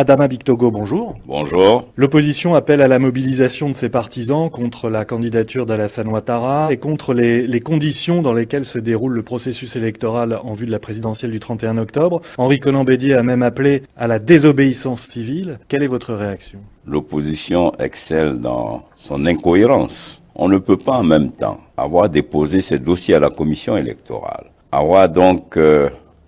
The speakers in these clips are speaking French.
Adama Bictogo, bonjour. Bonjour. L'opposition appelle à la mobilisation de ses partisans contre la candidature d'Alassane Ouattara et contre les conditions dans lesquelles se déroule le processus électoral en vue de la présidentielle du 31 octobre. Henri Konan-Bédier a même appelé à la désobéissance civile. Quelle est votre réaction? L'opposition excelle dans son incohérence. On ne peut pas en même temps avoir déposé ces dossiers à la commission électorale, avoir donc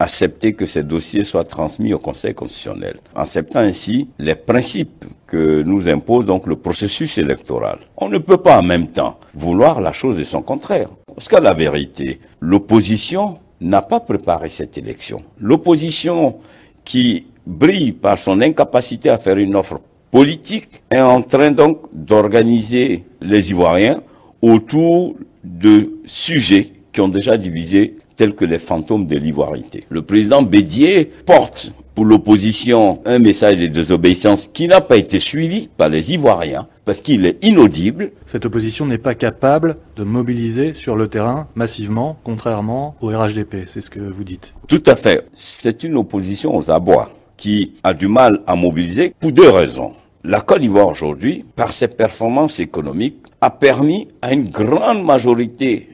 accepté que ces dossiers soient transmis au Conseil constitutionnel, acceptant ainsi les principes que nous impose donc le processus électoral. On ne peut pas en même temps vouloir la chose et son contraire. Parce qu'à la vérité, l'opposition n'a pas préparé cette élection. L'opposition qui brille par son incapacité à faire une offre politique est en train donc d'organiser les Ivoiriens autour de sujets qui ont déjà divisé tels que les fantômes de l'ivoirité. Le président Bédier porte pour l'opposition un message de désobéissance qui n'a pas été suivi par les Ivoiriens parce qu'il est inaudible. Cette opposition n'est pas capable de mobiliser sur le terrain massivement, contrairement au RHDP, c'est ce que vous dites. Tout à fait. C'est une opposition aux abois qui a du mal à mobiliser pour deux raisons. La Côte d'Ivoire aujourd'hui, par ses performances économiques, a permis à une grande majorité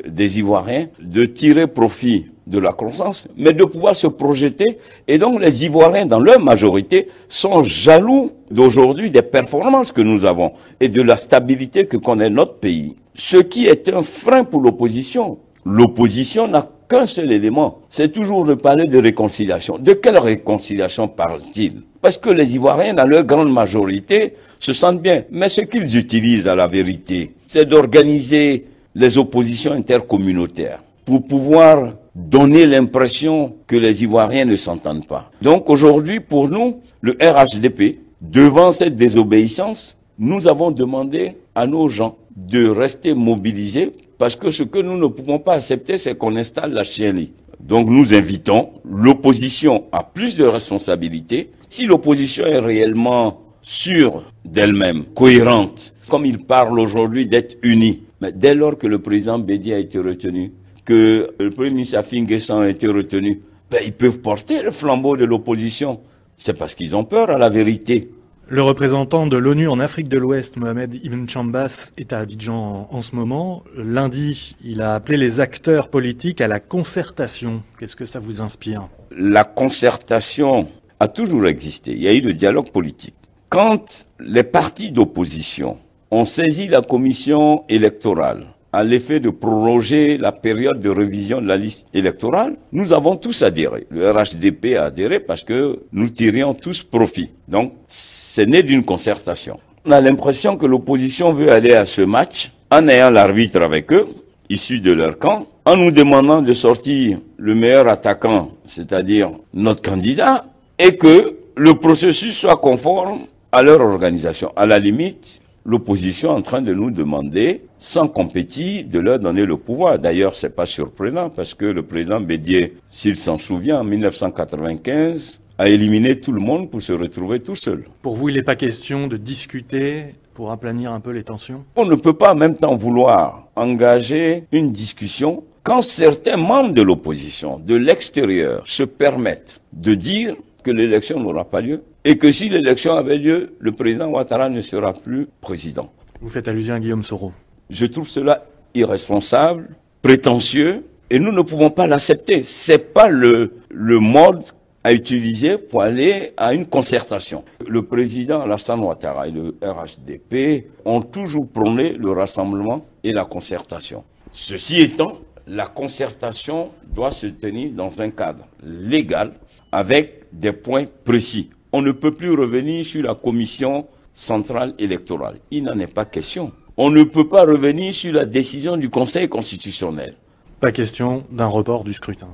des Ivoiriens de tirer profit de la croissance, mais de pouvoir se projeter. Et donc les Ivoiriens, dans leur majorité, sont jaloux d'aujourd'hui des performances que nous avons et de la stabilité que connaît notre pays. Ce qui est un frein pour l'opposition. L'opposition n'a qu'un seul élément, c'est toujours de parler de réconciliation. De quelle réconciliation parle-t-il? Parce que les Ivoiriens, dans leur grande majorité, se sentent bien. Mais ce qu'ils utilisent à la vérité, c'est d'organiser les oppositions intercommunautaires pour pouvoir donner l'impression que les Ivoiriens ne s'entendent pas. Donc aujourd'hui, pour nous, le RHDP, devant cette désobéissance, nous avons demandé à nos gens de rester mobilisés parce que ce que nous ne pouvons pas accepter, c'est qu'on installe la chienlit. Donc nous invitons l'opposition à plus de responsabilités. Si l'opposition est réellement sûre d'elle-même, cohérente, comme il parle aujourd'hui d'être unie, mais dès lors que le président Bédier a été retenu, que le premier ministre Afin Guessan a été retenu, ils peuvent porter le flambeau de l'opposition. C'est parce qu'ils ont peur à la vérité. Le représentant de l'ONU en Afrique de l'Ouest, Mohamed Ibn Chambas, est à Abidjan en ce moment. Lundi, il a appelé les acteurs politiques à la concertation. Qu'est-ce que ça vous inspire? La concertation a toujours existé. Il y a eu le dialogue politique. Quand les partis d'opposition ont saisi la commission électorale à l'effet de proroger la période de révision de la liste électorale, nous avons tous adhéré. Le RHDP a adhéré parce que nous tirions tous profit. Donc, c'est né d'une concertation. On a l'impression que l'opposition veut aller à ce match en ayant l'arbitre avec eux, issu de leur camp, en nous demandant de sortir le meilleur attaquant, c'est-à-dire notre candidat, et que le processus soit conforme à leur organisation. À la limite, l'opposition est en train de nous demander, sans compétir, de leur donner le pouvoir. D'ailleurs, c'est pas surprenant parce que le président Bédier, s'il s'en souvient, en 1995, a éliminé tout le monde pour se retrouver tout seul. Pour vous, il n'est pas question de discuter pour aplanir un peu les tensions? On ne peut pas en même temps vouloir engager une discussion quand certains membres de l'opposition, de l'extérieur, se permettent de dire que l'élection n'aura pas lieu et que si l'élection avait lieu, le président Ouattara ne sera plus président. Vous faites allusion à Guillaume Soro. Je trouve cela irresponsable, prétentieux, et nous ne pouvons pas l'accepter. C'est pas le mode à utiliser pour aller à une concertation. Le président Alassane Ouattara et le RHDP ont toujours prôné le rassemblement et la concertation. Ceci étant, la concertation doit se tenir dans un cadre légal avec des points précis. On ne peut plus revenir sur la commission centrale électorale. Il n'en est pas question. On ne peut pas revenir sur la décision du Conseil constitutionnel. Pas question d'un report du scrutin.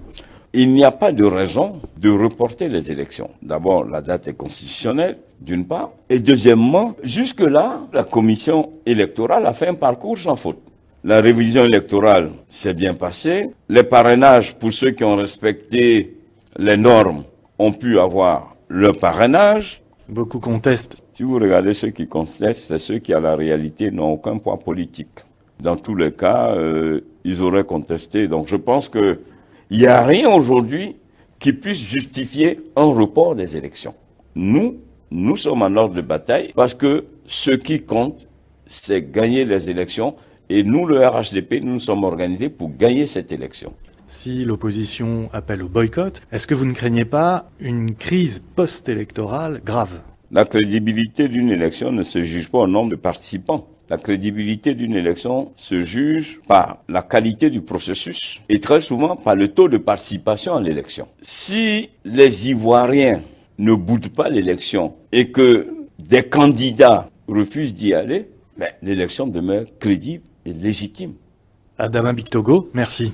Il n'y a pas de raison de reporter les élections. D'abord, la date est constitutionnelle, d'une part. Et deuxièmement, jusque-là, la commission électorale a fait un parcours sans faute. La révision électorale s'est bien passée. Les parrainages, pour ceux qui ont respecté les normes, ont pu avoir leur parrainage. Beaucoup contestent. Si vous regardez ceux qui contestent, c'est ceux qui, à la réalité, n'ont aucun poids politique. Dans tous les cas, ils auraient contesté. Donc je pense qu'il n'y a rien aujourd'hui qui puisse justifier un report des élections. Nous, Nous sommes en ordre de bataille parce que ce qui compte, c'est gagner les élections. Et nous, le RHDP, nous sommes organisés pour gagner cette élection. Si l'opposition appelle au boycott, est-ce que vous ne craignez pas une crise post-électorale grave? La crédibilité d'une élection ne se juge pas au nombre de participants. La crédibilité d'une élection se juge par la qualité du processus et très souvent par le taux de participation à l'élection. Si les Ivoiriens ne boudent pas l'élection et que des candidats refusent d'y aller, l'élection demeure crédible et légitime. Adama Bictogo, merci.